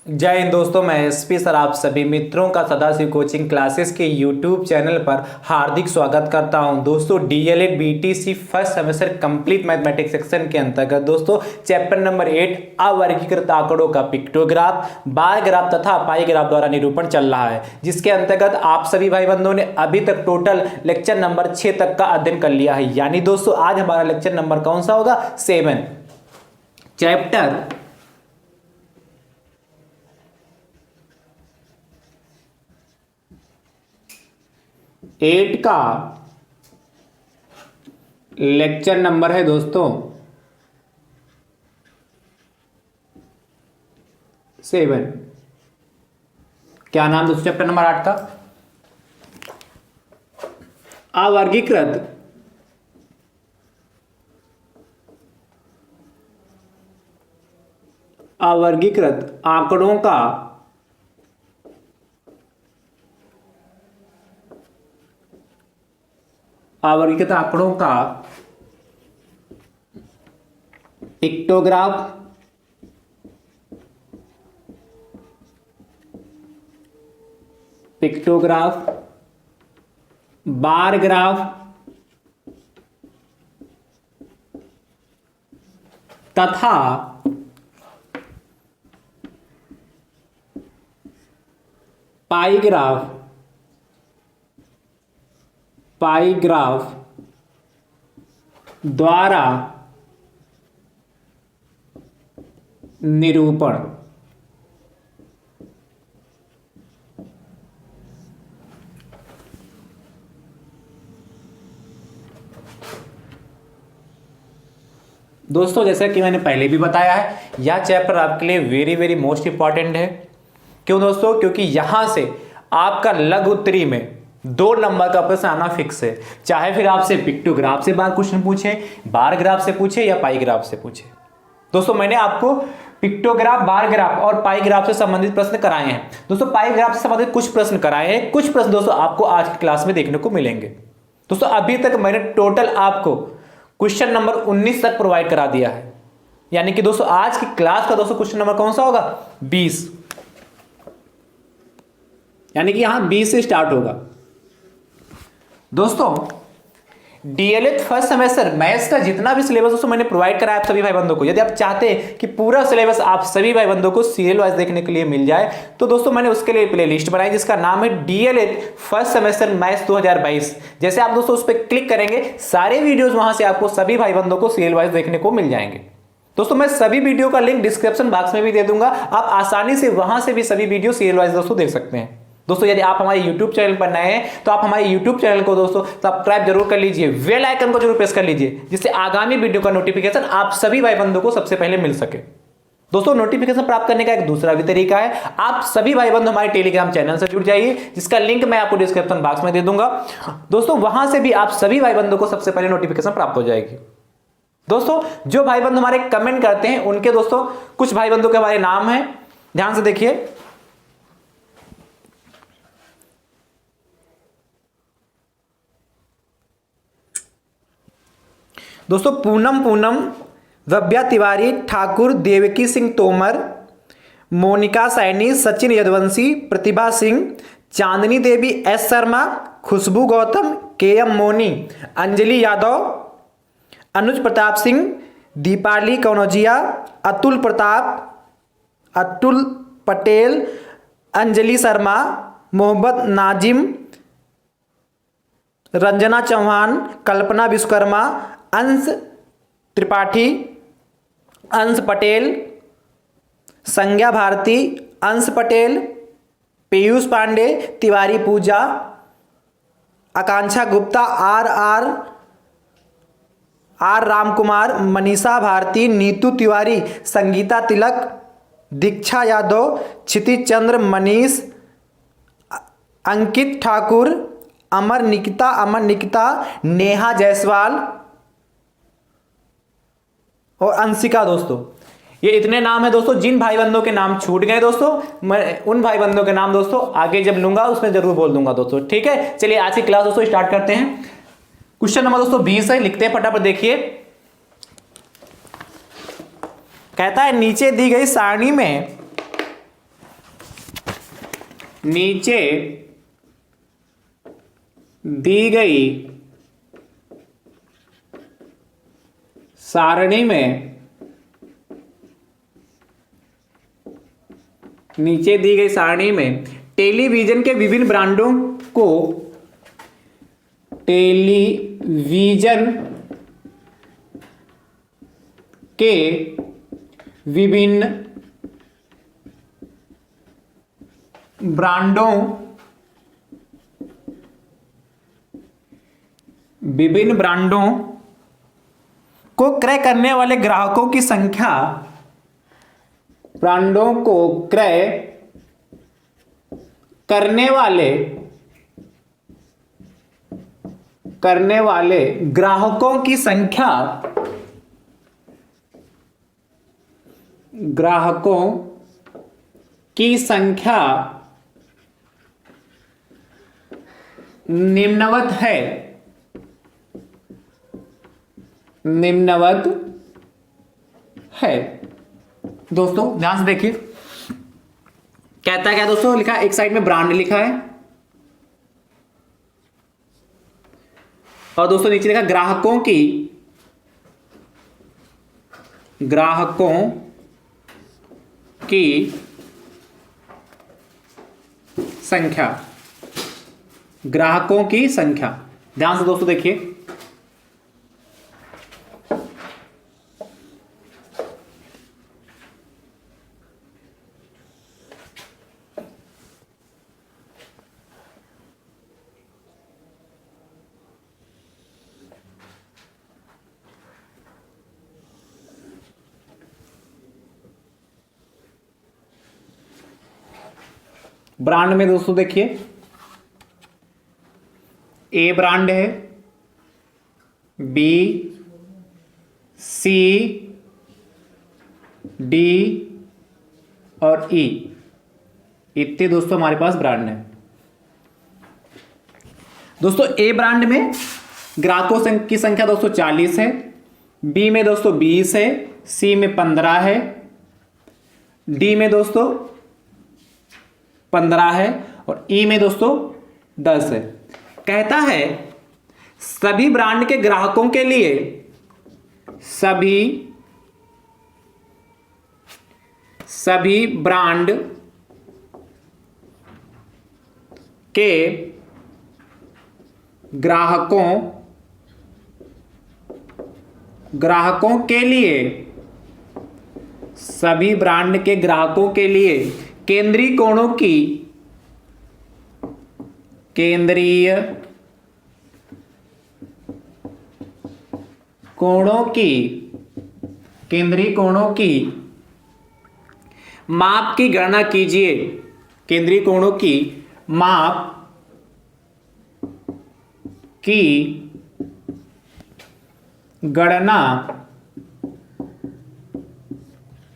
जय हिंद दोस्तों, मैं एसपी सर आप सभी मित्रों का सदाशिव कोचिंग क्लासेस के यूट्यूब चैनल पर हार्दिक स्वागत करता हूं। दोस्तों DElEd BTC first semester complete mathematics section के अंतर्गत दोस्तों चैप्टर नंबर 8 अवर्गीकृत आंकड़ों का पिक्टोग्राफ, बार ग्राफ तथा पाई ग्राफ द्वारा निरूपण चल रहा है, जिसके अंतर्गत आप सभी भाई बंधुओं ने अभी तक टोटल लेक्चर नंबर 6 तक का अध्ययन कर लिया है। यानी दोस्तों आज हमारा लेक्चर नंबर कौन सा होगा? 7। चैप्टर 8 का लेक्चर नंबर है दोस्तों 7। क्या नाम दोस्तों चैप्टर नंबर 8 का? अवर्गीकृत आंकड़ों का पिक्टोग्राफ, बार ग्राफ तथा पाई ग्राफ द्वारा निरूपण। दोस्तों जैसा कि मैंने पहले भी बताया है, यह चैप्टर आपके लिए वेरी वेरी मोस्ट इंपॉर्टेंट है। क्यों दोस्तों? क्योंकि यहां से आपका लघु उत्तरी में 2 नंबर का प्रश्न आना फिक्स है। चाहे फिर आपसे पिक्टोग्राफ से बार क्वेश्चन पूछे, बार ग्राफ से पूछे या पाई ग्राफ से पूछे। दोस्तों मैंने आपको पिक्टोग्राफ, बार ग्राफ और पाई ग्राफ से संबंधित प्रश्न कराए हैं। दोस्तों पाई ग्राफ से संबंधित कुछ प्रश्न कराए हैं, कुछ प्रश्न दोस्तों आपको आज की क्लास में देखने को मिलेंगे। दोस्तों अभी तक मैंने टोटल आपको क्वेश्चन नंबर 19 तक प्रोवाइड करा दिया है। यानी कि दोस्तों आज की क्लास का दोस्तों क्वेश्चन नंबर कौन सा होगा? 20। यानी कि यहां 20 से स्टार्ट होगा। दोस्तों डीएलएड फर्स्ट सेमेस्टर मैथ्स का जितना भी सिलेबस दोस्तों मैंने प्रोवाइड कराया आप सभी भाई बंधुओं को, यदि आप चाहते हैं कि पूरा सिलेबस आप सभी भाई बंधुओं को सीरियल वाइज देखने के लिए मिल जाए, तो दोस्तों मैंने उसके लिए प्लेलिस्ट बनाई जिसका नाम है डीएलएड फर्स्ट सेमेस्टर मैथ्स 2022। जैसे आप दोस्तों उस पर क्लिक करेंगे, सारे वीडियोज वहां से आपको सभी भाई बंधुओं को सीरियल वाइज देखने को मिल जाएंगे। दोस्तों मैं सभी वीडियो का लिंक डिस्क्रिप्शन बॉक्स में भी दे दूंगा, आप आसानी से वहां से भी सभी वीडियो सीरियल वाइज दोस्तों देख सकते हैं। दोस्तों यदि आप हमारे YouTube चैनल पर नए हैं तो आप हमारे YouTube चैनल को दोस्तों सब्सक्राइब जरूर कर लीजिए, बेल आइकन को जरूर प्रेस कर लीजिए, जिससे आगामी वीडियो का नोटिफिकेशन आप सभी भाई बंधुओं को सबसे पहले मिल सके। दोस्तों नोटिफिकेशन प्राप्त करने का एक दूसरा भी तरीका है, आप सभी भाई बंधु हमारे टेलीग्राम चैनल से जुड़ जाइए, जिसका लिंक मैं आपको डिस्क्रिप्शन बॉक्स में दे दूंगा। दोस्तों वहां से भी आप सभी भाई बंधुओं को सबसे पहले नोटिफिकेशन प्राप्त हो जाएगी। दोस्तों जो भाई बंधु हमारे कमेंट करते हैं उनके दोस्तों कुछ भाई बंधु के हमारे नाम है, ध्यान से देखिए। दोस्तों पूनम, रव्या तिवारी, ठाकुर, देवकी सिंह तोमर, मोनिका सैनी, सचिन यदुवंशी, प्रतिभा सिंह, चांदनी देवी, एस शर्मा, खुशबू गौतम, केएम मोनी, अंजलि यादव, अनुज प्रताप सिंह, दीपाली कौनौजिया, अतुल पटेल, अंजलि शर्मा, मोहम्मद नाजिम, रंजना चौहान, कल्पना विश्वकर्मा, अंश त्रिपाठी, अंश पटेल, संज्ञा भारती, अंश पटेल, पीयूष पांडे, तिवारी पूजा, आकांक्षा गुप्ता, आर रामकुमार, मनीषा भारती, नीतू तिवारी, संगीता तिलक, दीक्षा यादव, क्षितिज चंद्र, मनीष, अंकित ठाकुर, अमर निकिता, नेहा जायसवाल और अंशिका। दोस्तों ये इतने नाम है दोस्तों, जिन भाई बंधुओं के नाम छूट गए दोस्तों मैं उन भाई बंधुओं के नाम दोस्तों आगे जब लूंगा उसमें जरूर बोल दूंगा दोस्तों, ठीक है। चलिए आज की क्लास दोस्तों स्टार्ट करते हैं। क्वेश्चन नंबर दोस्तों 20 है, लिखते हैं फटाफट देखिए। कहता है नीचे दी गई सारणी में, नीचे दी गई सारणी में, नीचे दी गई सारणी में टेलीविजन के विभिन्न ब्रांडों को, टेलीविजन के विभिन्न ब्रांडों, विभिन्न ब्रांडों को क्रय करने वाले ग्राहकों की संख्या, ब्रांडों को क्रय करने वाले ग्राहकों की संख्या, ग्राहकों की संख्या निम्नवत है, निम्नवत है। दोस्तों ध्यान से देखिए, कहता है क्या दोस्तों, लिखा है एक साइड में ब्रांड लिखा है और दोस्तों नीचे लिखा ग्राहकों की, ग्राहकों की संख्या, ग्राहकों की संख्या। ध्यान से दोस्तों देखिए, ब्रांड में दोस्तों देखिए, ए ब्रांड है, बी, सी, डी और ई, इतने दोस्तों हमारे पास ब्रांड है। दोस्तों ए ब्रांड में ग्राहकों की संख्या दोस्तों 40 है, बी में दोस्तों 20 है, सी में 15 है, डी में दोस्तों 15 है और ई में दोस्तों 10 है। कहता है सभी ब्रांड के ग्राहकों के लिए, सभी ब्रांड के ग्राहकों के लिए, सभी ब्रांड के ग्राहकों के लिए केंद्रीय कोणों की, केंद्रीय कोणों की माप की गणना कीजिए, केंद्रीय कोणों की माप की गणना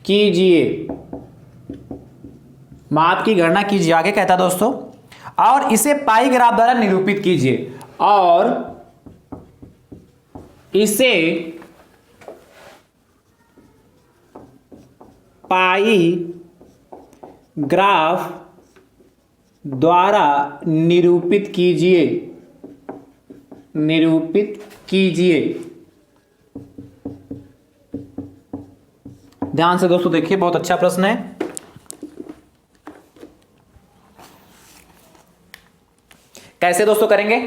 कीजिए, माप की गणना कीजिए। आगे कहता है दोस्तों, और इसे पाई ग्राफ द्वारा निरूपित कीजिए, और इसे पाई ग्राफ द्वारा निरूपित कीजिए, निरूपित कीजिए। ध्यान से दोस्तों देखिए, बहुत अच्छा प्रश्न है। कैसे दोस्तों करेंगे?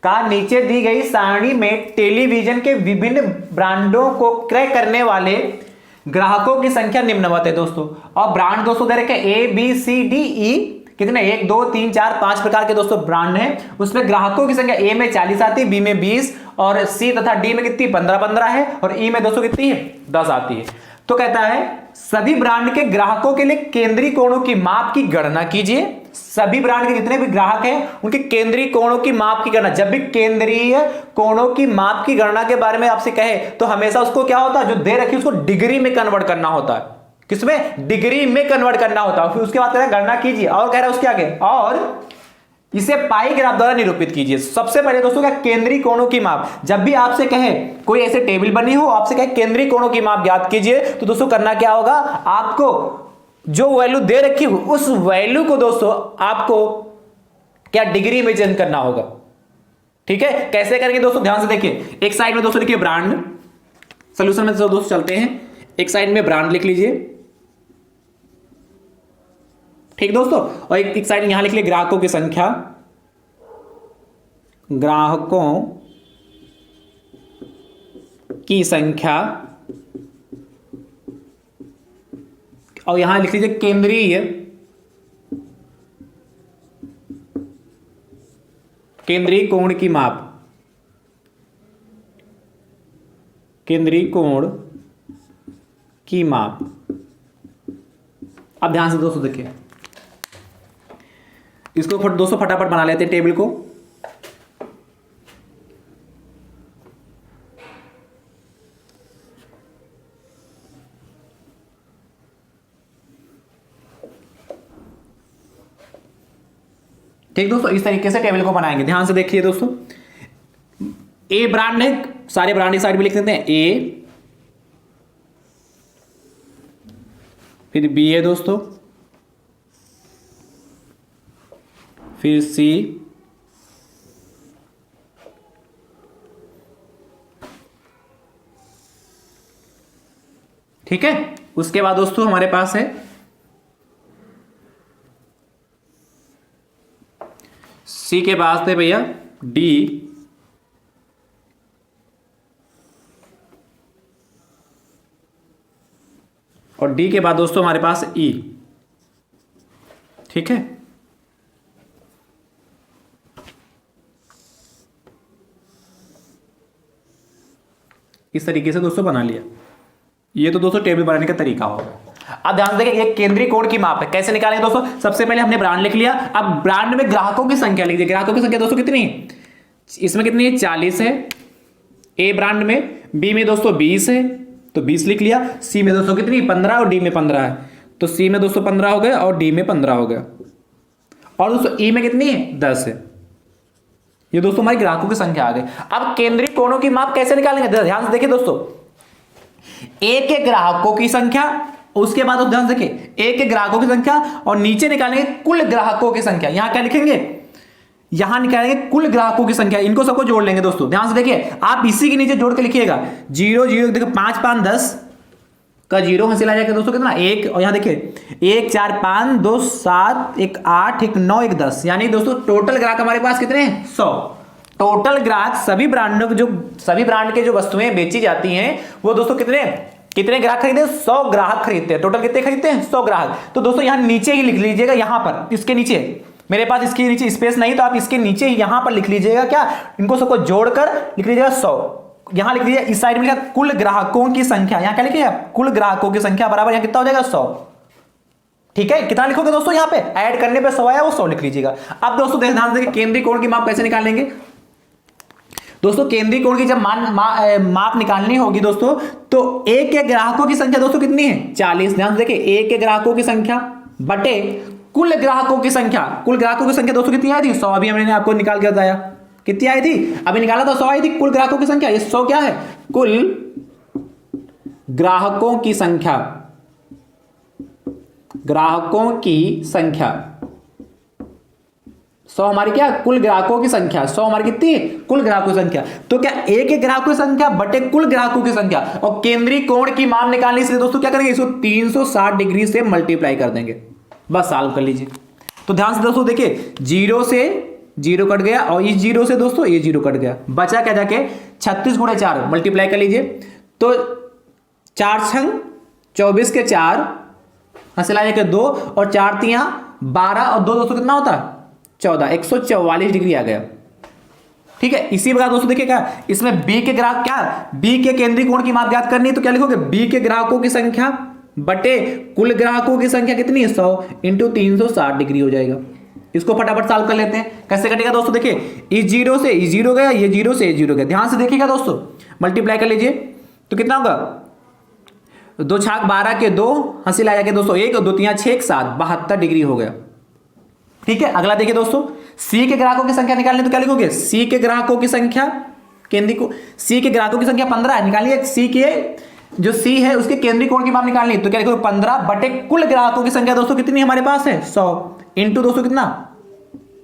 कहा नीचे दी गई सारणी में टेलीविजन के विभिन्न ब्रांडों को क्रय करने वाले ग्राहकों की संख्या निम्नवत है दोस्तों। और ब्रांड दोस्तों दे रखे A B C D E, कितने 1 2 3 4 5 प्रकार के दोस्तों ब्रांड हैं। उसमें ग्राहकों की संख्या ए में 40 आती है, बी में 20 और सी तथा डी में कितनी 15 है और ई में दोस्तों कितनी है 10 आती है। तो कहता है सभी ब्रांड के ग्राहकों के लिए केंद्रीय कोणों की माप की गणना कीजिए। सभी ब्रांड के जितने भी ग्राहक हैं उनके केंद्रीय कोणों की माप की गणना। जब भी केंद्रीय कोणों की माप की गणना के बारे में आपसे कहे तो हमेशा उसको क्या होता है, जो दे रखी उसको डिग्री में कन्वर्ट करना होता है। किसमें? डिग्री में कन्वर्ट करना होता है। फिर उसके बाद कह रहा है गणना कीजिए और कह रहा है उसके आगे और इसे पाई ग्राफ द्वारा निरूपित कीजिए। सबसे पहले दोस्तों क्या, केंद्रीय कोणों की माप। जब भी आपसे कहे कोई ऐसे टेबल बनी हो, आपसे कहे केंद्रीय कोणों की माप ज्ञात कीजिए, तो दोस्तों करना क्या होगा, आपको जो वैल्यू दे रखी हो उस वैल्यू को दोस्तों आपको क्या डिग्री में चेंज करना होगा। ठीक है, कैसे करेंगे दोस्तों, ध्यान से देखिए। एक साइड में दोस्तों लिखिए ब्रांड, सोल्यूशन में दोस्तों चलते हैं, एक साइड में ब्रांड लिख लीजिए, ठीक दोस्तों, और एक साइड यहां लिख लीजिए ग्राहकों की संख्या, ग्राहकों की संख्या, और यहां लिख लीजिए केंद्रीय कोण की माप, केंद्रीय कोण की माप। अब ध्यान से दोस्तों देखिए, इसको दोस्तों फटाफट बना लेते हैं टेबल को। ठीक दोस्तों, इस तरीके से टेबल को बनाएंगे। ध्यान से देखिए दोस्तों, ए ब्रांड है, सारे ब्रांड इस साइड में लिख देते हैं, ए, फिर बी है दोस्तों, फिर सी, ठीक है। उसके बाद दोस्तों हमारे पास है सी के बाद थे भैया डी, और डी के बाद दोस्तों हमारे पास ई, ठीक है। इस तरीके से दोस्तों बना लिया। ये तो दोस्तों टेबल बनाने का तरीका होगा। अब ध्यान देखिए, ये केंद्रीय कोण की माप है, कैसे निकालेंगे दोस्तों। सबसे पहले हमने ब्रांड लिख लिया, अब ब्रांड में ग्राहकों की संख्या लिख दी। ग्राहकों की संख्या दोस्तों कितनी है, इसमें कितनी है, 40 है ए ब्रांड में, बी में दोस्तों 20 है तो 20 लिख लिया, सी में दोस्तों कितनी 15 और डी में 15 है, तो सी में दोस्तों 15 हो गया और डी में 15 हो गया, और दोस्तों ई में कितनी है 10 है। ये दोस्तों हमारी ग्राहकों की संख्या आ गई। अब केंद्रीय कोणों की माप कैसे निकालेंगे, ध्यान से देखिए दोस्तों, एक के ग्राहकों की संख्या, उसके बाद ध्यान से देखिए एक के ग्राहकों की संख्या, और नीचे निकालेंगे कुल ग्राहकों की संख्या। यहां क्या लिखेंगे, यहां निकालेंगे कुल ग्राहकों की संख्या, इनको सबको जोड़ लेंगे दोस्तों। ध्यान से देखिए, आप इसी के नीचे जोड़ के लिखिएगा 0 0, देखिए 5 5 10 का 0 हासिल आ जाएगा दोस्तों कितना 1, और यहां देखिए 1 4 5 2 7 1 8 1 9 1 10, यानी दोस्तों टोटल ग्राहक हमारे पास कितने हैं 100। टोटल ग्राहक सभी ब्रांड के जो वस्तुएं बेची जाती हैं वो दोस्तों कितने ग्राहक खरीदते हैं, 100 ग्राहक खरीदते हैं। टोटल कितने खरीदते हैं, 100 ग्राहक। तो दोस्तों यहां नीचे ही लिख लीजिएगा, यहां पर इसके नीचे, मेरे पास इसके नीचे स्पेस नहीं तो आप इसके नीचे ही यहां पर लिख लीजिएगा, क्या इनको सबको जोड़कर लिख लीजिएगा 100। यहां लिख लीजिए इस साइड में लिखा कुल ग्राहकों की संख्या, यहां क्या लिखिएगा कुल ग्राहकों की संख्या बराबर यहां कितना हो जाएगा 100। ठीक है, कितना लिखोगे दोस्तों, यहां पे ऐड करने पे 100 आया वो 100 लिख लीजिएगा। अब दोस्तों ध्यान देखिए केंद्रीय कोण की माप कैसे निकालेंगे दोस्तों। केंद्रीय कोण की जब माप निकालनी होगी दोस्तों, तो एक के ग्राहकों की संख्या दोस्तों कितनी है 40। ध्यान से देखिए एक के ग्राहकों की संख्या बटे कुल ग्राहकों की संख्या। कुल ग्राहकों की संख्या दोस्तों कितनी आई थी 100, अभी हमने आपको निकाल के बताया कितनी आई थी, अभी निकाला था 100 आई थी कुल ग्राहकों की संख्या। ये 100 क्या है, कुल ग्राहकों की संख्या, ग्राहकों की संख्या 100 हमारी क्या कुल ग्राहकों की संख्या, 100 हमारी कितनी है कुल ग्राहकों की संख्या। तो क्या एक एक ग्राहकों की संख्या बटे कुल ग्राहकों की संख्या, और केंद्रीय कोण की माप निकालने से दोस्तों क्या करेंगे, इसको 360 डिग्री से मल्टीप्लाई कर देंगे, बस सॉल्व कर लीजिए। तो ध्यान से दोस्तों देखिए 0 से 0 कट गया, और इस 0 से दोस्तों ये 0 कट गया, बचा क्या जाके 36 गुणे 4 मल्टीप्लाई कर लीजिए, तो 4 छंग 24 के 4 हासिल आ जाएगा 2, और 4 तियां 12 और 2 दोस्तों कितना होता है 14, 144 डिग्री आ गया। ठीक है, इसी प्रकार दोस्तों देखिए क्या इसमें बी के ग्राहक, क्या बी के केंद्रीय कोण की माप ज्ञात करनी है, तो क्या लिखोगे बी के ग्राहकों की संख्या बटे कुल ग्राहकों की संख्या कितनी है 100 इंटू 360 डिग्री हो जाएगा। इसको फटाफट सॉल्व कर लेते हैं, कैसे कटेगा दोस्तों देखिए इस 0 से इस 0 गया, ये 0 से ये 0 गया, ध्यान से देखिएगा दोस्तों मल्टीप्लाई कर लीजिए तो कितना होगा 2 छाक 12 के 2 हासिल आ जाएगा दोस्तों 1 और 2 तियां 6 7 72 डिग्री हो गया। ठीक है, अगला देखिए दोस्तों सी के ग्राहकों की संख्या निकालनी तो क्या लिखोगे, सी के ग्राहकों की संख्या, केंद्रीय कोण सी के ग्राहकों की संख्या 15 है, निकालिए। सी के जो सी है उसके केंद्रीय कोण की माप निकालनी तो क्या लिखोगे 15 बटे कुल ग्राहकों की संख्या दोस्तों कितनी हमारे पास है 100 इंटू दोस्तों कितना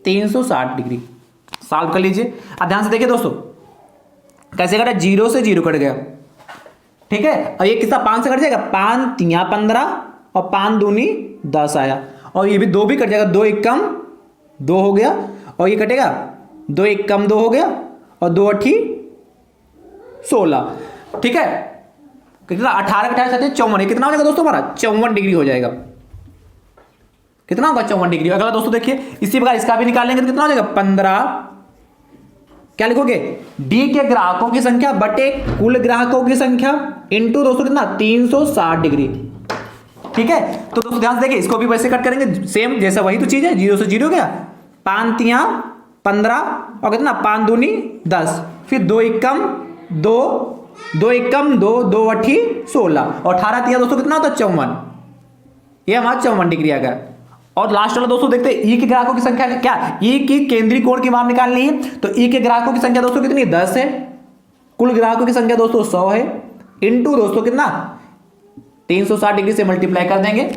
360 डिग्री। सॉल्व कर लीजिए। अब ध्यान से देखिए दोस्तों कैसे कटा, 0 से 0 कट गया, ठीक है। और ये कितना 5 से कट जाएगा, 5 तिया 15 और 5 दूनी 10 आया, और ये भी 2 भी कट जाएगा, 2 एक कम 2 हो गया, और ये कटेगा 2 एक कम 2 हो गया, और 2 अठी 16, ठीक है। कितना 18 के 18 54, ये कितना हो जाएगा दोस्तों हमारा 54 डिग्री हो जाएगा। कितना होगा 54 डिग्री। अगला दोस्तों देखिए इसी प्रकार इसका भी निकालेंगे तो कितना हो जाएगा 15, क्या लिखोगे डी के ग्राहकों की संख्या बटे कुल ग्राहकों की संख्या इंटू दोस्तों कितना 360 डिग्री, ठीक है। तो दोस्तों ध्यान से देखिए इसको भी वैसे कट करेंगे सेम जैसा, वही तो चीज है, 0 से 0 गया, 5 तिया 15 और कितना 5 दूनी 10, फिर 2 एक कम 2 2 एक कम 2 2 अठी 16 और 18 तिया दोस्तों कितना होता है 54, ये हमारा 54 डिग्री आ गया। और लास्ट वाला दोस्तों देखते हैं ई के ग्राहकों की संख्या क्या, ई की केंद्रीय कोण की माप निकालनी है तो ई के ग्राहकों की संख्या दोस्तों कितनी 10 है, कुल ग्राहकों की संख्या दोस्तों 100 है, इंटू दोस्तों कितना 360 डिग्री से मल्टीप्लाई कर देंगे।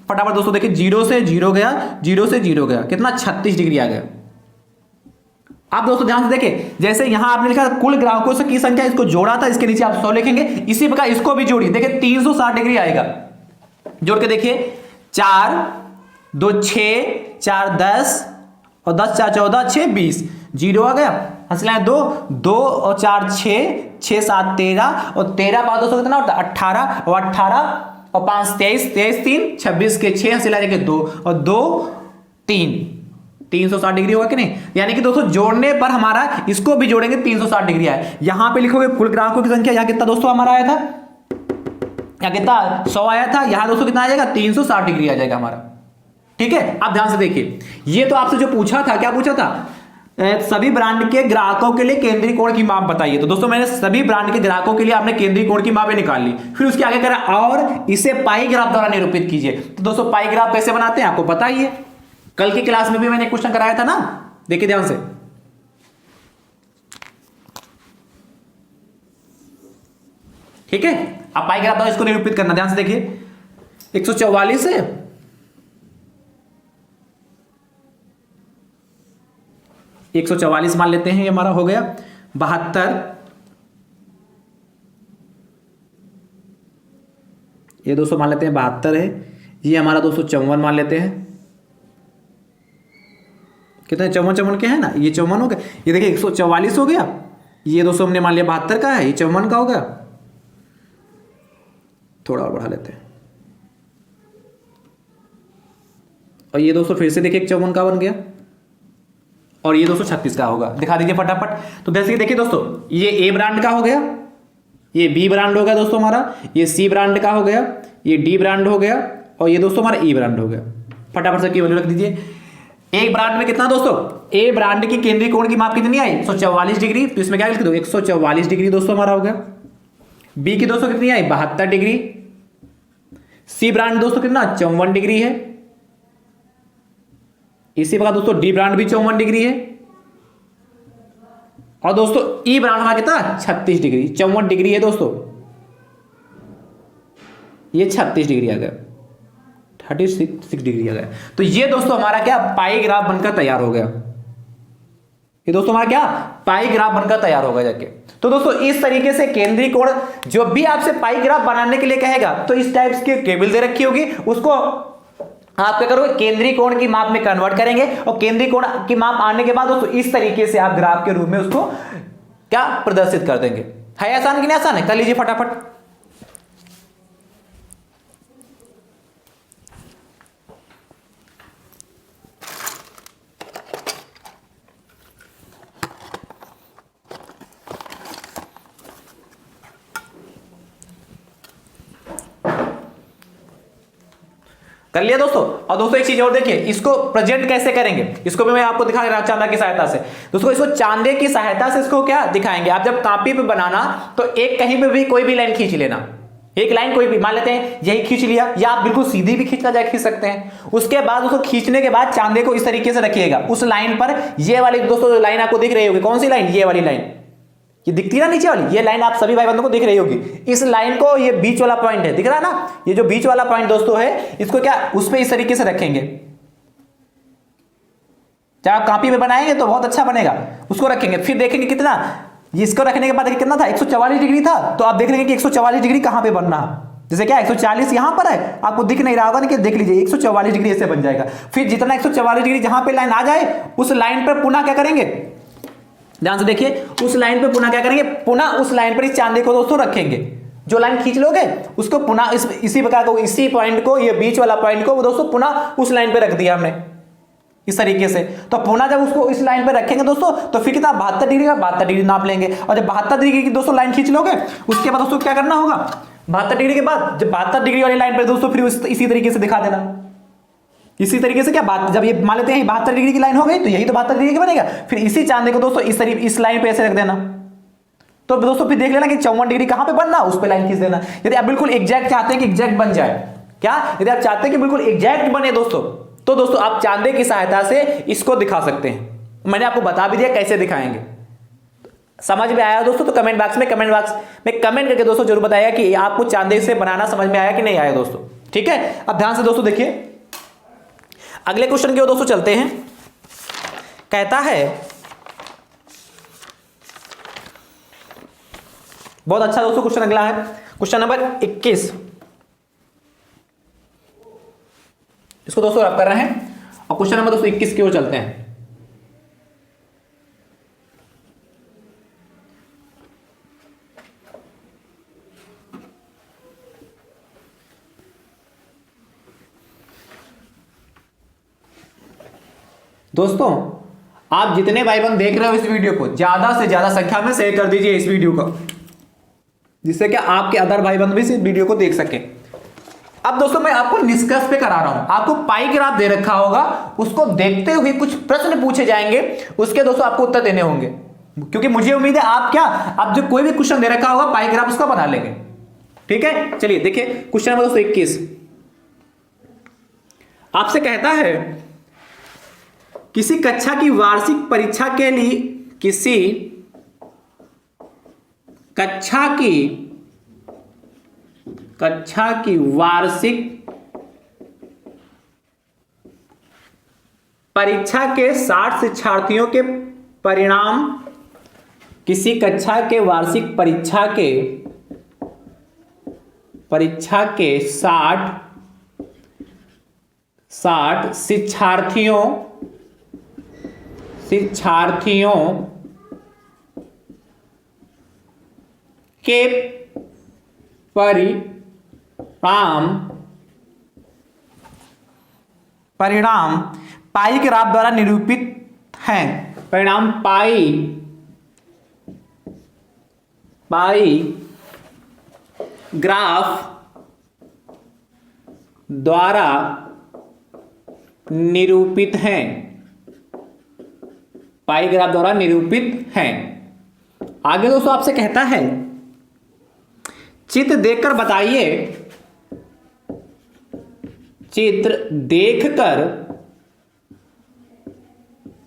फटाफट दोस्तों देखिए 0 से 0 गया, 0 से 0 गया, कितना 36 डिग्री आ गया। आप दोस्तों ध्यान से देखिए जैसे यहां आपने लिखा कुल ग्राहकों से की संख्या, इसको जोड़ा था, इसके नीचे आप 100 लिखेंगे, इसी प्रकार इसको भी जोड़िए, देखिए 360 डिग्री आएगा। जोड़ के देखिए 4 2 6 4 10 और 10 4 14 6 20, 0 आ गया, हंसलाएं 2 2 और 4 6 6 7 13 और 13 5 200 कितना होता है 18 और 18 और 5 23 23 3 26 के 6 हंसला के 2 और 2 3 360 डिग्री होगा कि नहीं। यानी कि दोस्तों जोड़ने पर हमारा इसको भी जोड़ेंगे 360 डिग्री आए। यहां पे लिखोगे कुल ग्राहकों की संख्या, यहां कितना दोस्तों हमारा आया था, यहां कितना 100 आया था, यहां दोस्तों कितना आ जाएगा 360 डिग्री आ जाएगा हमारा, ठीक है। आप ध्यान से देखिए ये तो आपसे जो पूछा था, क्या पूछा था, सभी ब्रांड के ग्राहकों के लिए केंद्रीय कोण की माप बताइए। तो दोस्तों मैंने सभी ब्रांड के ग्राहकों के लिए आपने केंद्रीय कोण की मापें निकाल ली, फिर उसके आगे करा और इसे पाई ग्राफ द्वारा निरूपित कीजिए। तो दोस्तों पाई ग्राफ कैसे बनाते हैं आपको पता ही है, कल की क्लास में भी मैंने क्वेश्चन कराया था ना, देखिए ध्यान से। ठीक है, आप पाई ग्राफ द्वारा इसको निरूपित करना, ध्यान से देखिए 144 है 144 मान लेते हैं, ये हमारा हो गया 72, ये दोस्तों मान लेते हैं 72 है, ये हमारा दोस्तों 54 मान लेते हैं, कितने 54 के हैं ना, ये 54 हो गया, ये देखिए 144 हो गया, ये दोस्तों हमने मान लिया 72 का है, ये 54 का हो गया, थोड़ा और बढ़ा लेते हैं, और ये दोस्तों फिर से देखिए 54 का बन गया, और ये दोस्तों 36 का होगा। दिखा दीजिए फटाफट। तो जैसे कि देखिए दोस्तों ये ए ब्रांड का हो गया, ये बी ब्रांड हो गया दोस्तों हमारा, ये सी ब्रांड का हो गया, ये डी ब्रांड हो गया, और ये दोस्तों हमारा ई ब्रांड हो गया। फटाफट से की वैल्यू रख दीजिए। एक ब्रांड में कितना दोस्तों, ए ब्रांड की केंद्रीय कोण की माप कितनी आई 144 डिग्री, तो इसमें क्या लिख दो 144 डिग्री दोस्तों हमारा हो गया। बी की दोस्तों कितनी आई 72 डिग्री, सी ब्रांड दोस्तों कितना 54 डिग्री है, इसी प्रकार दोस्तों डी ब्रांड भी 54 डिग्री है, और दोस्तों ई ब्रांड हमारा कितना 36 डिग्री, 54 डिग्री है दोस्तों, ये 36 डिग्री आ गया, 36 डिग्री आ गया। तो ये दोस्तों हमारा क्या पाई ग्राफ बनकर तैयार हो गया, ये दोस्तों हमारा क्या पाई ग्राफ बनकर तैयार होगा जाके। तो दोस्तों इस तरीके से केंद्रीय कोण जो भी आपसे पाई ग्राफ बनाने के लिए कहेगा तो इस टाइप्स की टेबल दे रखी होगी, उसको आप क्या करोगे केंद्रीय कोण की माप में कन्वर्ट करेंगे, और केंद्रीय कोण की माप आने के बाद दोस्तों इस तरीके से आप ग्राफ के रूप में उसको क्या प्रदर्शित कर देंगे। है आसान कि नहीं आसान है, कर लीजिए फटाफट। कर लिया दोस्तों। और दोस्तों एक चीज और देखिए, इसको प्रेजेंट कैसे करेंगे, इसको भी मैं आपको दिखा रहा हूं चांदा की सहायता से। दोस्तों इसको चांदे की सहायता से इसको क्या दिखाएंगे, आप जब कॉपी पे बनाना तो एक कहीं पे भी कोई भी लाइन खींच लेना, एक लाइन कोई भी मान लेते हैं यही खींच लिया, या आप बिल्कुल सीधी भी खींचना चाहे खींच सकते हैं। उसके बाद उसको खींचने के बाद चांदे को इस तरीके से रखिएगा, उस लाइन पर ये वाली दोस्तों जो लाइन आपको दिख रही होगी, कौन सी लाइन, ये वाली लाइन, ये दिखती ना नीचे वाली, ये लाइन आप सभी भाई बंधुओं को दिख रही होगी। इस लाइन को, ये बीच वाला पॉइंट है, दिख रहा है ना, ये जो बीच वाला पॉइंट दोस्तों है, इसको क्या उस पर इस तरीके से रखेंगे। चाहे आप कॉपी में बनाएंगे तो बहुत अच्छा बनेगा, उसको रखेंगे। फिर देखेंगे कितना, इसको रखने के बाद देखिए कितना था, 144 डिग्री था। तो आप देख लेंगे कि 144 डिग्री कहां पे बनना है, जैसे क्या 140 यहां पर है, आपको दिख नहीं रहा होगा, कि देख लीजिए 144 डिग्री ऐसे बन जाएगा। फिर जितना 144 डिग्री जहां पे लाइन आ जाए, उस लाइन पर पुनः क्या करेंगे, ध्यान से देखिए, उस लाइन पे पुनः क्या करेंगे, पुनः उस लाइन पर इस चांदी को दोस्तों रखेंगे। जो लाइन खींच लोगे उसको पुनः इसी प्रकार को, इसी पॉइंट को, ये बीच वाला पॉइंट को दोस्तों पुनः उस लाइन पे रख दिया हमने इस तरीके से। तो पुनः जब उसको इस लाइन पे रखेंगे दोस्तों, तो फिर कितना 72 डिग्री का 72 डिग्री नाप लेंगे। और जब 72 डिग्री की दोस्तों लाइन खींच लोगे, उसके बाद दोस्तों क्या करना होगा, 72 डिग्री के बाद जब 72 डिग्री वाली लाइन पर दोस्तों फिर इसी तरीके से दिखा देना। इसी तरीके से क्या बात, जब ये मान लेते हैं 72 डिग्री की लाइन हो गई, तो यही तो 72 डिग्री की बनेगा। फिर इसी चांदे को दोस्तों इस तरीके इस लाइन पे ऐसे रख देना। तो दोस्तों फिर देख लेना कि 54 डिग्री कहां पे बनना, उस पे लाइन खींच देना। यदि आप बिल्कुल एग्जैक्ट चाहते हैं कि एग्जैक्ट बन जाए, क्या यदि आप चाहते हैं कि बिल्कुल एग्जैक्ट बने दोस्तों, तो दोस्तों आप चांदे की सहायता से इसको दिखा सकते हैं। मैंने आपको बता भी दिया कैसे दिखाएंगे। समझ में आया दोस्तों? तो कमेंट बॉक्स में कमेंट करके दोस्तों जरूर बताइए कि आपको चांदे से बनाना समझ में आया कि नहीं आया दोस्तों। ठीक है, अब ध्यान से दोस्तों देखिए, अगले क्वेश्चन की ओर दोस्तों चलते हैं। कहता है, बहुत अच्छा दोस्तों क्वेश्चन अगला है, क्वेश्चन नंबर 21। इसको दोस्तों आप कर रहे हैं, और क्वेश्चन नंबर दोस्तों 21 की ओर चलते हैं। दोस्तों आप जितने भाई बंद देख रहे हो इस वीडियो को, ज्यादा से ज्यादा संख्या में शेयर कर दीजिए इस वीडियो को, जिससे कि आपके अदर भाई बंद भी इस वीडियो को देख सके। अब दोस्तों मैं आपको निष्कर्ष पे करा रहा हूं, आपको पाई ग्राफ दे रखा होगा, उसको देखते हुए कुछ प्रश्न पूछे जाएंगे, उसके दोस्तों आपको उत्तर देने होंगे। क्योंकि मुझे उम्मीद है आप जो कोई भी क्वेश्चन दे रखा होगा पाई ग्राफ उसका बना लेंगे। ठीक है, चलिए देखिए क्वेश्चन नंबर दोस्तों 21 आपसे कहता है, किसी कक्षा की वार्षिक परीक्षा के लिए, किसी कक्षा की वार्षिक परीक्षा के 60 शिक्षार्थियों के परिणाम, किसी कक्षा के वार्षिक परीक्षा के 60 शिक्षार्थियों के परिणाम पाई ग्राफ द्वारा निरूपित हैं। परिणाम पाई ग्राफ द्वारा निरूपित हैं, पाई ग्राफ द्वारा निरूपित हैं। आगे दोस्तों आपसे कहता है, चित्र देखकर बताइए, चित्र देखकर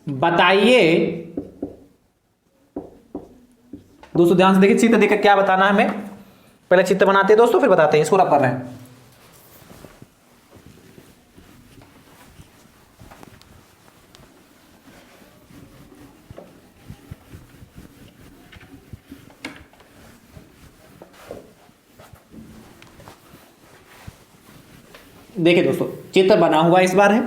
बताइए। दोस्तों ध्यान से देखिए, चित्र देखकर क्या बताना है हमें, पहले चित्र बनाते हैं दोस्तों फिर बताते हैं, इसको रब कर रहे हैं। देखिए दोस्तों चित्र बना हुआ इस बार है,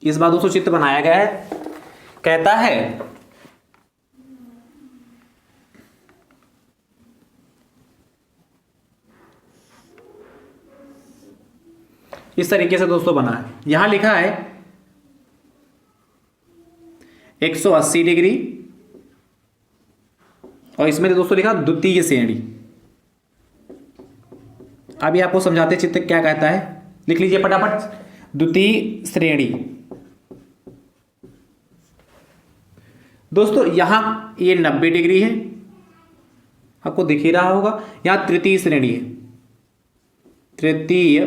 इस बार दोस्तों चित्र बनाया गया है। कहता है इस तरीके से दोस्तों बना है, यहां लिखा है 180 डिग्री, और इसमें दोस्तों लिखा द्वितीय श्रेणी। अभी आपको समझाते चित्र क्या कहता है, लिख लीजिए फटाफट। द्वितीय श्रेणी, दोस्तों यहां ये 90 डिग्री है, आपको दिख ही रहा होगा। यहां तृतीय श्रेणी है, तृतीय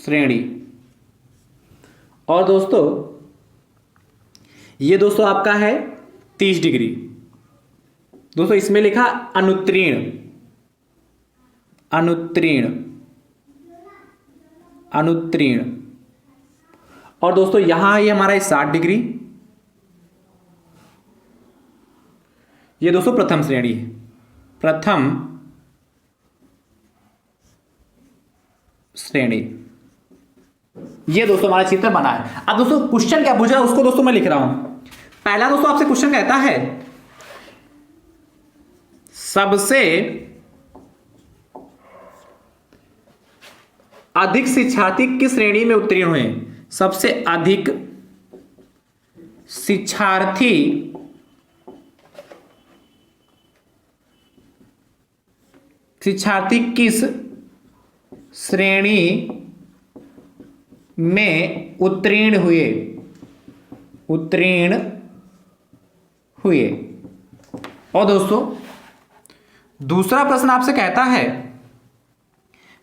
श्रेणी। और दोस्तों ये दोस्तों आपका है 30 डिग्री। दोस्तों इसमें लिखा अनुत्तीर्ण, अनुत्तीर्ण, अनुत्तीर्ण। और दोस्तों यहां ये हमारा 60 डिग्री, ये दोस्तों प्रथम श्रेणी है, प्रथम श्रेणी। ये दोस्तों हमारा चित्र बना है। अब दोस्तों क्वेश्चन क्या पूछ रहा है उसको दोस्तों मैं लिख रहा हूं। पहला दोस्तों आपसे क्वेश्चन कहता है सबसे अधिक शिक्षार्थी किस श्रेणी में उत्तीर्ण हुए। सबसे अधिक शिक्षार्थी किस श्रेणी में उत्तीर्ण हुए, उत्तीर्ण हुए। और दोस्तों दूसरा प्रश्न आपसे कहता है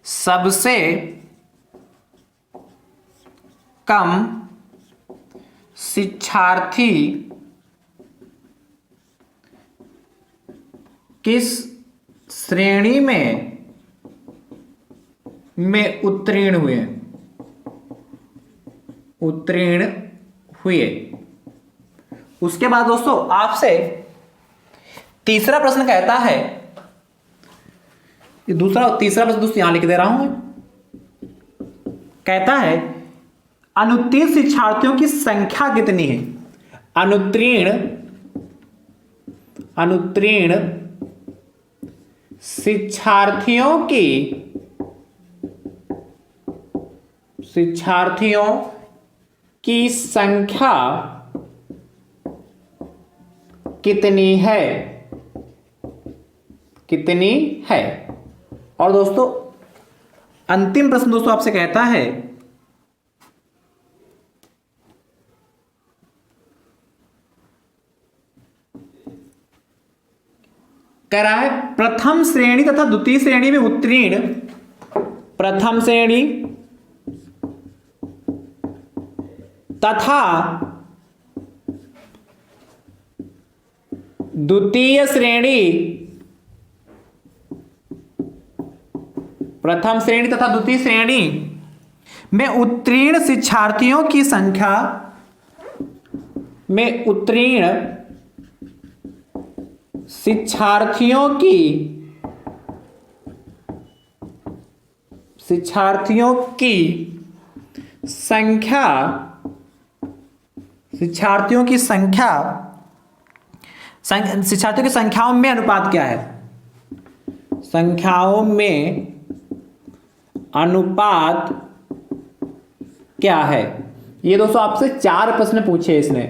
सबसे कम शिक्षार्थी किस श्रेणी में उत्तीर्ण हुए, उत्तीर्ण हुए। उसके बाद दोस्तों आपसे तीसरा प्रश्न कहता है, तीसरा प्रश्न दोस्तों यहां लिख दे रहा हूं मैं। कहता है अनुत्तीर्ण शिक्षार्थियों की संख्या कितनी है। अनुत्तीर्ण शिक्षार्थियों की संख्या कितनी है, कितनी है। और दोस्तों अंतिम प्रश्न दोस्तों आपसे कहता है कह रहा है प्रथम श्रेणी तथा द्वितीय श्रेणी में उत्तीर्ण, प्रथम श्रेणी तथा द्वितीय श्रेणी, प्रथम श्रेणी तथा द्वितीय श्रेणी में उत्तीर्ण शिक्षार्थियों की संख्या, में उत्तीर्ण शिक्षार्थियों की संख्या, शिक्षार्थियों की संख्याओं में अनुपात क्या है। संख्याओं में अनुपात क्या है। ये दोस्तों आपसे 4 प्रश्न पूछे इसने,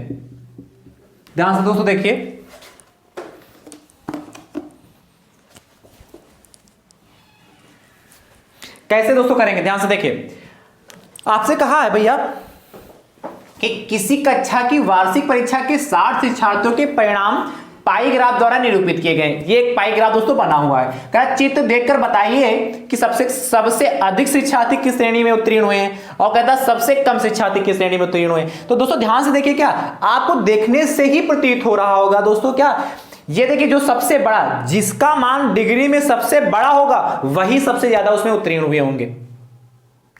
ध्यान से दोस्तों देखिए। कैसे दोस्तों करेंगे, ध्यान से देखिए। आपसे कहा है भैया कि किसी कक्षा की वार्षिक परीक्षा के 60 शिक्षार्थियों के परिणाम पाई ग्राफ द्वारा निरूपित किए गए। ये एक पाई ग्राफ दोस्तों बना हुआ है। कहा चित्र देखकर बताइए कि सबसे अधिक शिक्षार्थी किस श्रेणी में उत्तीर्ण हुए हैं, और कहता सबसे कम शिक्षार्थी किस श्रेणी में उत्तीर्ण हुए। तो दोस्तों ध्यान से देखिए, क्या आपको देखने से ही प्रतीत हो रहा होगा दोस्तों, क्या ये देखिए जो सबसे बड़ा, जिसका मान डिग्री में सबसे बड़ा होगा वही सबसे ज्यादा उसमें उत्तीर्ण हुए होंगे।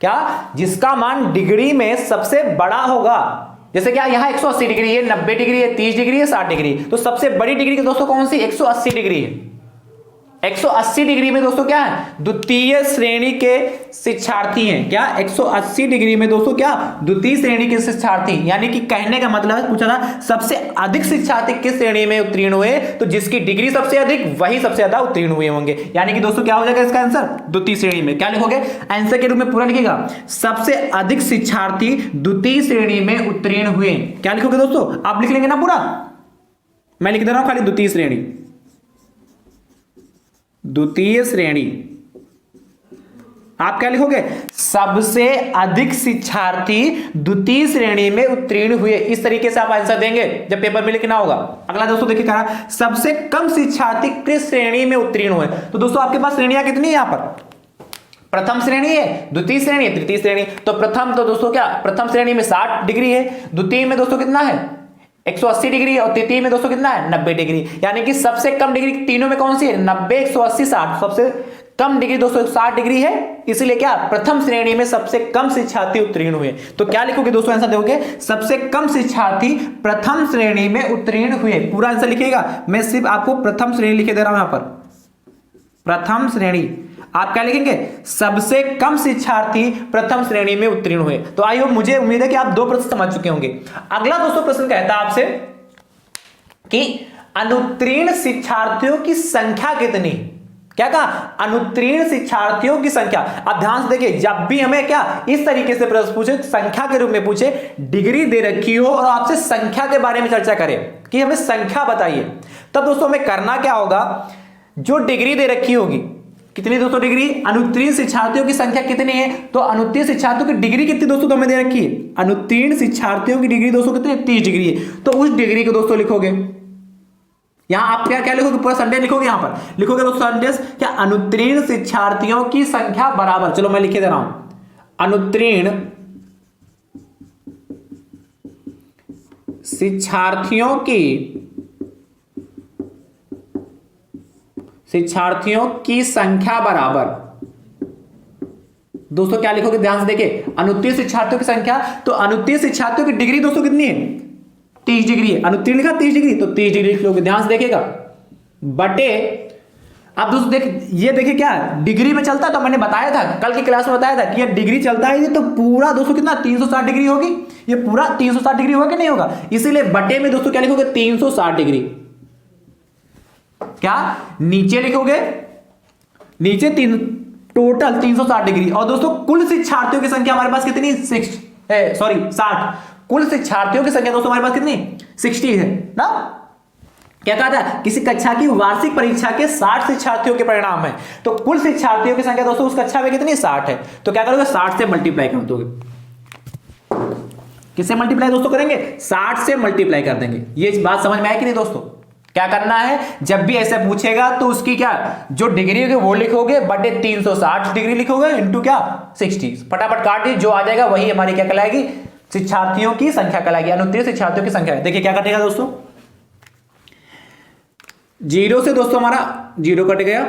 क्या, जिसका मान डिग्री में सबसे बड़ा होगा, जैसे क्या यहाँ 180 डिग्री है, 90 डिग्री है, 30 डिग्री है, 60 डिग्री, तो सबसे बड़ी डिग्री दोस्तों कौन सी, 180 डिग्री है। 180 डिग्री में दोस्तों क्या है, द्वितीय श्रेणी के शिक्षार्थी हैं। क्या 180 डिग्री में दोस्तों क्या, द्वितीय श्रेणी के शिक्षार्थी। यानी कि कहने का मतलब है, पूछा था सबसे अधिक शिक्षार्थी किस श्रेणी में उत्तीर्ण हुए, तो जिसकी डिग्री सबसे अधिक वही सबसे ज्यादा उत्तीर्ण हुए होंगे। यानी कि दोस्तों क्या हो जाएगा इसका आंसर, द्वितीय श्रेणी में। क्या लिखोगे, आंसर के रूप में पूरा लिखेगा, सबसे अधिक शिक्षार्थी द्वितीय श्रेणी में उत्तीर्ण हुए। क्या लिखोगे दोस्तों, आप लिख लेंगे ना पूरा, मैं लिख दे रहा हूं खाली द्वितीय श्रेणी, द्वितीय श्रेणी आप क्या लिखोगे, सबसे अधिक शिक्षार्थी द्वितीय श्रेणी में उत्तीर्ण हुए। इस तरीके से आप आंसर देंगे जब पेपर में लिखना होगा। अगला दोस्तों देखिए कह रहा सबसे कम शिक्षार्थी किस श्रेणी में उत्तीर्ण हुए। तो दोस्तों आपके पास श्रेणियां कितनी है, यहां पर प्रथम श्रेणी है, द्वितीय श्रेणी है, तृतीय श्रेणी। तो प्रथम तो दोस्तों क्या, प्रथम श्रेणी में 60 डिग्री है, द्वितीय में दोस्तों कितना है 180 डिग्री, और तृतीय में दोस्तों कितना है 90 डिग्री। यानी कि सबसे कम डिग्री तीनों में कौन सी है, 90, 180, 60। सबसे कम डिग्री दोस्तों 60 डिग्री है, इसलिए क्या प्रथम श्रेणी में सबसे कम शिक्षार्थी उत्तीर्ण हुए। तो क्या लिखोगे दोस्तों, आंसर दोगे सबसे कम शिक्षार्थी प्रथम श्रेणी में उत्तीर्ण हुए। पूरा आंसर लिखिएगा, मैं सिर्फ आपको प्रथम श्रेणी लिखे दे रहा हूं यहां पर, प्रथम श्रेणी। आप क्या लिखेंगे, सबसे कम शिक्षार्थी प्रथम श्रेणी में उत्तीर्ण हुए। तो आई होप, मुझे उम्मीद है कि आप 2 प्रश्न समझ चुके होंगे। अगला दोस्तों प्रश्न कहता है आपसे कि अनुत्तीर्ण शिक्षार्थियों की संख्या कितनी। क्या कहा, अनुत्तीर्ण शिक्षार्थियों की संख्या। अब ध्यान से देखिए, जब भी हमें क्या इस तरीके से प्रश्न पूछे, संख्या के रूप में पूछे, डिग्री दे रखी हो और आपसे संख्या के बारे में चर्चा करें कि हमें संख्या बताइए, तब दोस्तों हमें करना क्या होगा, जो डिग्री दे रखी होगी, कितनी दोस्तों डिग्री, अनुत्तीर्ण शिक्षार्थियों की संख्या कितनी है, तो अनुत्तीर्ण शिक्षार्थियों की डिग्री कितनी दोस्तों तो हमें दे रखी है, अनुत्तीर्ण शिक्षार्थियों की डिग्री दोस्तों कितनी 30 डिग्री है। तो उस डिग्री को दोस्तों लिखोगे, यहां आप क्या क्या लिखोगे, पूरा सेंटेंस लिखोगे, यहां पर लिखोगे दोस्तों सेंटेंस क्या, अनुत्तीर्ण शिक्षार्थियों की संख्या बराबर, चलो मैं लिखे दे रहा हूं, अनुत्तीर्ण शिक्षार्थियों की संख्या बराबर, दोस्तों क्या लिखोगे, ध्यान से देखिए, अनुत्तीर्ण शिक्षार्थियों की संख्या, तो अनुत्तीर्ण शिक्षार्थियों की डिग्री दोस्तों कितनी है 30 डिग्री है, अनुत्तीर्ण लिखा 30 डिग्री, तो 30 डिग्री लिख लोगे, ध्यान से देखिएगा, बटे। अब दोस्तों ये देखिए क्या डिग्री में चलता है, तो मैंने बताया था कल की क्लास में बताया था कि ये डिग्री चलता है, तो पूरा दोस्तों कितना 360 डिग्री होगी, ये पूरा 360 डिग्री होगा कि नहीं होगा, इसीलिए बटे में दोस्तों क्या लिखोगे 360 डिग्री, क्या नीचे लिखोगे, नीचे टोटल 360 डिग्री। और दोस्तों कुल शिक्षार्थियों की संख्या हमारे पास कितनी 60, कुल शिक्षार्थियों की संख्या दोस्तों हमारे पास कितनी 60 है ना। क्या कहा था, किसी कक्षा की वार्षिक परीक्षा के 60 शिक्षार्थियों के परिणाम है, तो कुल शिक्षार्थियों की संख्या दोस्तों उस कक्षा में कितनी 60 है, तो क्या करोगे 60 से मल्टीप्लाई कर दोगे, किससे मल्टीप्लाई दोस्तों करेंगे 60 से मल्टीप्लाई कर देंगे। ये बात समझ में आया कि नहीं दोस्तों, क्या करना है, जब भी ऐसे पूछेगा तो उसकी क्या जो डिग्री होगी वो लिखोगे, बटे 360 डिग्री लिखोगे इंटू क्या 60, फटाफट काट दी, जो आ जाएगा वही हमारी क्या कहलाएगी, शिक्षार्थियों की संख्या कहलाएगी, अनुत्तीर्ण शिक्षार्थियों की संख्या। देखिए क्या कटेगा दोस्तों, 0 से दोस्तों हमारा 0 कट गया,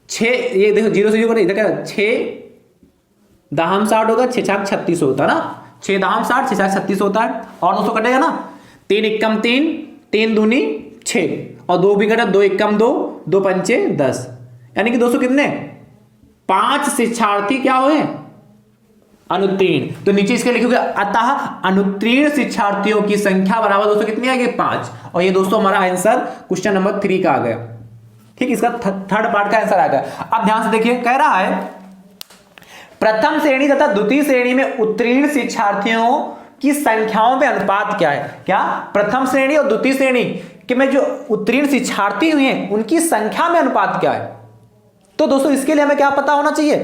6, ये देखो 0 से 0 कट, इधर क्या 6 दाहम 60 होगा, 6 छाक 36 होता है ना, 6 दाहम 60, 6 छाक 36 होता है, और दोस्तों कटेगा ना 3 एकम 3, 3 दूनी 6, और 2 भी कटा, 2 एकम 2, 2 पंचे 10, यानी कि दोस्तों कितने 5 शिक्षार्थी क्या हुए अनुत्तीर्ण। तो नीचे इसके लिखोगे अतः अनुत्तीर्ण शिक्षार्थियों की संख्या बराबर दोस्तों कितनी आ गई 5, और ये दोस्तों हमारा आंसर क्वेश्चन नंबर 3 का आ गया। ठीक, इसका थर्ड पार्ट का आंसर आ गया। अब ध्यान से देखिए, कह रहा है प्रथम श्रेणी तथा द्वितीय श्रेणी में उत्तीर्ण शिक्षार्थियों की संख्याओं में अनुपात क्या है, क्या प्रथम श्रेणी और द्वितीय श्रेणी के में जो उत्तीर्ण शिक्षार्थी हुए हैं उनकी संख्या में अनुपात क्या है। तो दोस्तों इसके लिए हमें क्या पता होना चाहिए,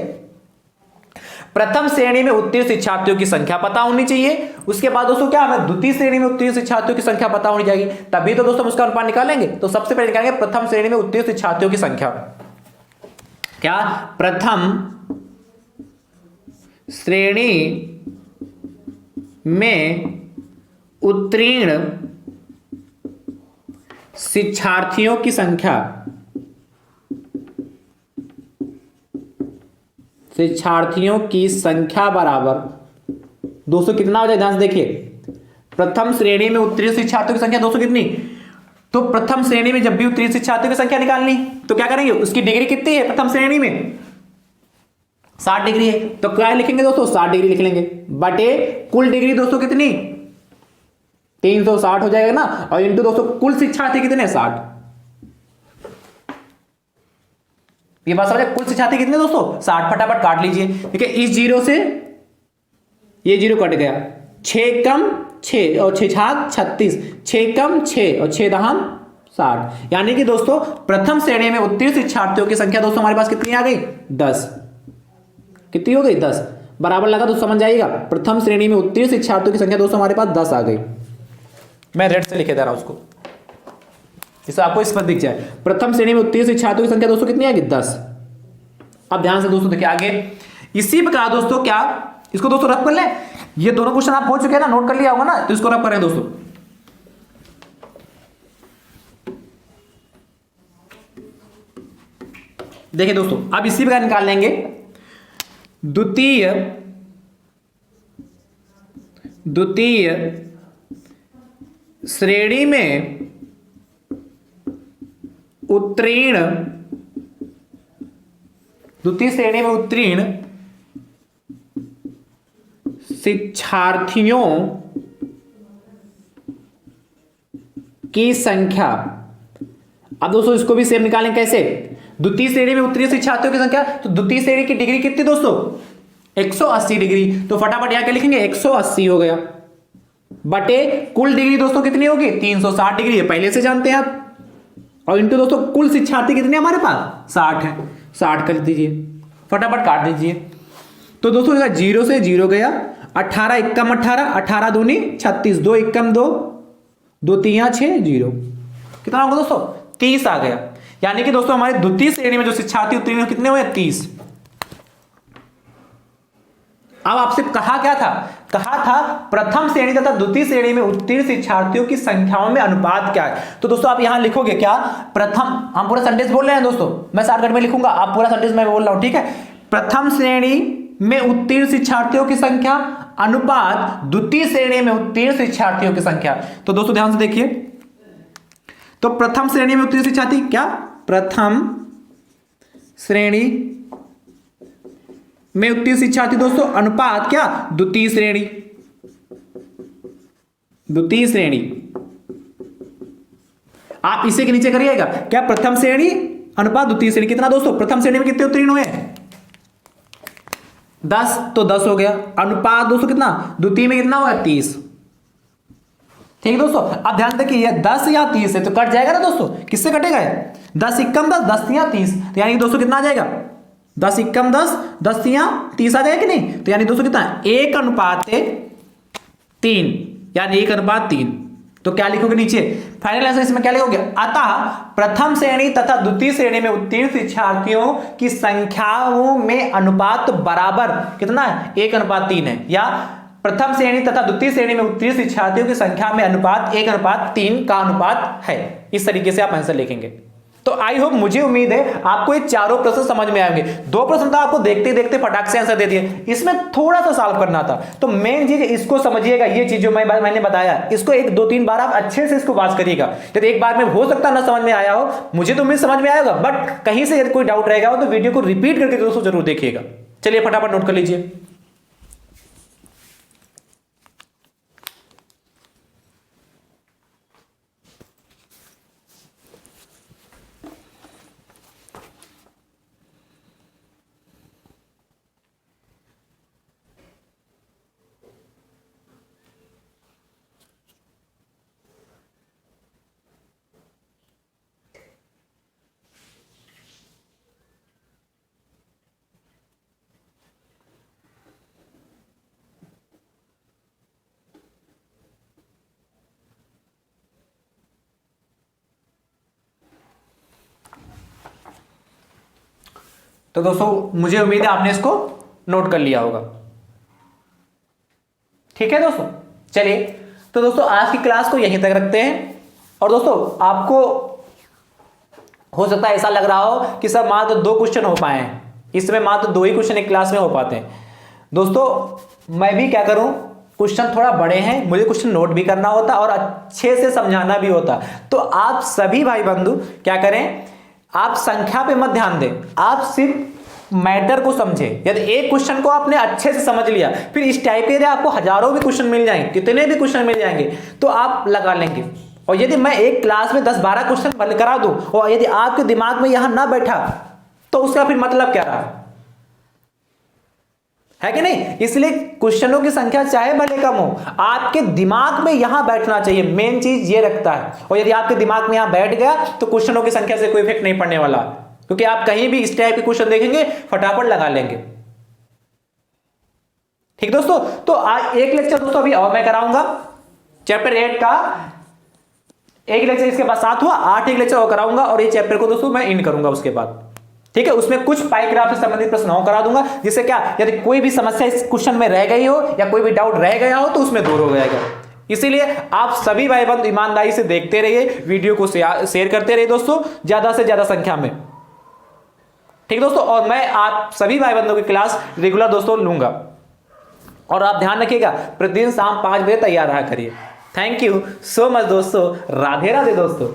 प्रथम श्रेणी में उत्तीर्ण शिक्षार्थियों की संख्या पता होनी चाहिए, उसके बाद दोस्तों क्या हमें द्वितीय श्रेणी में उत्तीर्ण शिक्षार्थियों की संख्या पता होनी चाहिए, तभी तो दोस्तों उसका अनुपात निकालेंगे। तो सबसे पहले निकालेंगे प्रथम श्रेणी में उत्तीर्ण शिक्षार्थियों की संख्या, क्या प्रथम श्रेणी में उत्तीर्ण शिक्षार्थियों की संख्या, शिक्षार्थियों की संख्या बराबर दोस्तों कितना हो जाए, ध्यान से देखिए, प्रथम श्रेणी में उत्तीर्ण शिक्षार्थियों की संख्या दोस्तों कितनी, तो प्रथम श्रेणी में जब भी उत्तीर्ण शिक्षार्थियों की संख्या निकालनी तो क्या करेंगे, उसकी डिग्री कितनी है प्रथम श्रेणी में 60 डिग्री है, तो क्या लिखेंगे दोस्तों 60 डिग्री लिख लेंगे, बटे कुल डिग्री दोस्तों कितनी 360 हो जाएगा ना, और इंटू दोस्तों कुल शिक्षार्थी कितने 60, ये बात समझे, कुल शिक्षार्थी कितने दोस्तों 60, फटाफट काट लीजिए। ठीक है, इस 0 से ये 0 कट गया, 6 कम 6 और 6 छाक 36, 6 कम 6 और 6 दहम 60, यानी कि दोस्तों प्रथम श्रेणी में उत्तीर्ण शिक्षार्थियों की संख्या दोस्तों हमारे पास कितनी आ गई 10। कितनी हो गई 10, बराबर लगा तो समझ जाइएगा। प्रथम श्रेणी में उत्तीर्ण शिक्षार्थियों की संख्या दोस्तों हमारे पास 10 आ गई। मैं रेड से लिखे दे रहा हूं उसको, जिससे आपको इस पर दिख जाए। प्रथम श्रेणी में उत्तीर्ण शिक्षार्थियों की संख्या दोस्तों कितनी आएगी 10। अब ध्यान से दोस्तों देखिए आगे इसी प्रकार दोस्तों क्या इसको दोस्तों रफ कर ले। ये दोनों क्वेश्चन आप हो चुके हैं ना, नोट कर लिया होगा ना, तो इसको रफ करें दोस्तों। देखिए दोस्तों अब इसी प्रकार निकाल लेंगे। द्वितीय श्रेणी में उत्तीर्ण शिक्षार्थियों की संख्या। अब दोस्तों इसको भी सेम निकालें कैसे। द्वितीय श्रेणी में उत्तीर्ण शिक्षार्थियों की संख्या, तो द्वितीय श्रेणी की डिग्री कितनी दोस्तों 180 डिग्री, तो फटाफट यहां क्या लिखेंगे 180 हो गया, बटे कुल डिग्री दोस्तों कितनी होगी 360 डिग्री है, पहले से जानते हैं आप, और इंटू दोस्तों कुल शिक्षार्थी कितने हमारे पास 60 है, 60 कर दीजिए, फटाफट काट दीजिए। तो दोस्तों 0 से 0 गया, 18 एकम 18, 18 दूनी 36, 2 एकम 2, 2 3 6 0, कितना होगा दोस्तों 30 आ गया। यानी कि दोस्तों हमारे द्वितीय श्रेणी में जो शिक्षार्थी उत्तीर्ण कितने हुए 30। अब आपसे कहा क्या था, कहा था प्रथम श्रेणी तथा द्वितीय श्रेणी में उत्तीर्ण शिक्षार्थियों की संख्याओं में अनुपात क्या है। तो दोस्तों आप यहां लिखोगे क्या, प्रथम, हम पूरा सेंटेंस बोल रहे हैं दोस्तों, मैं शॉर्टकट में लिखूंगा, आप पूरा सेंटेंस मैं बोल रहा हूं, ठीक है। प्रथम श्रेणी में उत्तीर्ण शिक्षार्थियों की संख्या अनुपात द्वितीय श्रेणी में उत्तीर्ण शिक्षार्थियों की संख्या। तो दोस्तों ध्यान से देखिए, तो प्रथम श्रेणी में उत्तीर्ण शिक्षार्थी क्या, प्रथम श्रेणी में उत्तीर्ण शिक्षार्थी दोस्तों अनुपात क्या द्वितीय श्रेणी, द्वितीय श्रेणी। आप इसे के नीचे करिएगा क्या, प्रथम श्रेणी अनुपात द्वितीय श्रेणी, कितना दोस्तों प्रथम श्रेणी में कितने उत्तीर्ण हुए 10, तो 10 हो गया, अनुपात दोस्तों कितना द्वितीय में कितना हुआ 30। ठीक है दोस्तों, अब ध्यान देखिए ये 10 या 30 है तो कट जाएगा ना दोस्तों, किससे कटेगा 10 एकम 10, 10 या 30, तो यानी दोस्तों कितना आ जाएगा 10 एकम 10, 10 या 30 आ जाएगा कि नहीं, तो यानी दोस्तों कितना 1:3, यानी 1:3। तो क्या लिखोगे नीचे फाइनल आंसर इसमें क्या लिखोगे, अतः प्रथम श्रेणी तथा द्वितीय श्रेणी में उत्तीर्ण शिक्षार्थियों की संख्याओं में अनुपात बराबर कितना है 1:3 है, या प्रथम श्रेणी तथा द्वितीय श्रेणी में उत्तीर्ण शिक्षार्थियों की संख्या में अनुपात 1:3 का अनुपात है। इस तरीके से आप आंसर लिखेंगे। तो आई होप, मुझे उम्मीद है आपको ये चारों प्रश्न समझ में आएंगे। 2 प्रश्न तो आपको देखते देखते फटाक से आंसर दे दिए, इसमें थोड़ा सा सॉल्व करना था। तो मेन चीज इसको समझिएगा, ये चीज जो मैंने बताया इसको 1 2 3 बार आप अच्छे से इसको वाच करिएगा। यदि एक बार में हो सकता ना समझ में आया हो, मुझे तो उम्मीद समझ में आएगा, बट कहीं से यदि कोई डाउट रहेगा हो तो वीडियो को रिपीट करके दोस्तों जरूर देखिएगा। चलिए फटाफट नोट कर लीजिए। तो दोस्तों मुझे उम्मीद है आपने इसको नोट कर लिया होगा। ठीक है दोस्तों, चलिए तो दोस्तों आज की क्लास को यहीं तक रखते हैं। और दोस्तों आपको हो सकता है ऐसा लग रहा हो कि सर मात्र 2 क्वेश्चन हो पाए हैं, इसमें मात्र 2 ही क्वेश्चन एक क्लास में हो पाते हैं। दोस्तों मैं भी क्या करूं, क्वेश्चन थोड़ा बड़े हैं, मुझे क्वेश्चन नोट भी करना होता और अच्छे से समझाना भी होता। तो आप सभी भाई बंधु क्या करें, आप संख्या पे मत ध्यान दें, आप सिर्फ मैटर को समझें। यदि एक क्वेश्चन को आपने अच्छे से समझ लिया, फिर इस टाइप के आपको हजारों भी क्वेश्चन मिल जाएंगे, कितने भी क्वेश्चन मिल जाएंगे तो आप लगा लेंगे। और यदि मैं एक क्लास में 10-12 क्वेश्चन बंद करा दूं और यदि आपके दिमाग में यहां ना बैठा तो उसका फिर मतलब क्या रहा, है कि नहीं। इसलिए क्वेश्चनों की संख्या चाहे भले कम हो, आपके दिमाग में यहां बैठना चाहिए, मेन चीज ये रखता है। और यदि आपके दिमाग में यहां बैठ गया तो क्वेश्चनों की संख्या से कोई इफेक्ट नहीं पड़ने वाला, क्योंकि आप कहीं भी इस टाइप के क्वेश्चन देखेंगे फटाफट लगा लेंगे। ठीक दोस्तों, तो आज एक लेक्चर दोस्तों अभी और मैं कराऊंगा चैप्टर 8 का, एक लेक्चर इसके बाद 7 हुआ, 8 एक लेक्चर और कराऊंगा और ये चैप्टर को दोस्तों मैं इन करूंगा उसके बाद। ठीक है, उसमें कुछ पाइग्राफ से संबंधित प्रश्न और करा दूंगा, जिससे क्या यदि कोई भी समस्या इस क्वेश्चन में रह गई हो या कोई भी डाउट रह गया हो तो उसमें दूर हो जाएगा। इसीलिए आप सभी भाई बंधु ईमानदारी से देखते रहिए, वीडियो को शेयर करते रहिए दोस्तों ज्यादा से ज्यादा संख्या में। ठीक दोस्तों, और मैं आप सभी भाई बंधुओं की क्लास रेगुलर दोस्तों लूंगा, और आप ध्यान रखिएगा प्रतिदिन शाम 5 बजे तैयार रहा करिए। थैंक यू सो मच दोस्तों, राधे राधे दोस्तों।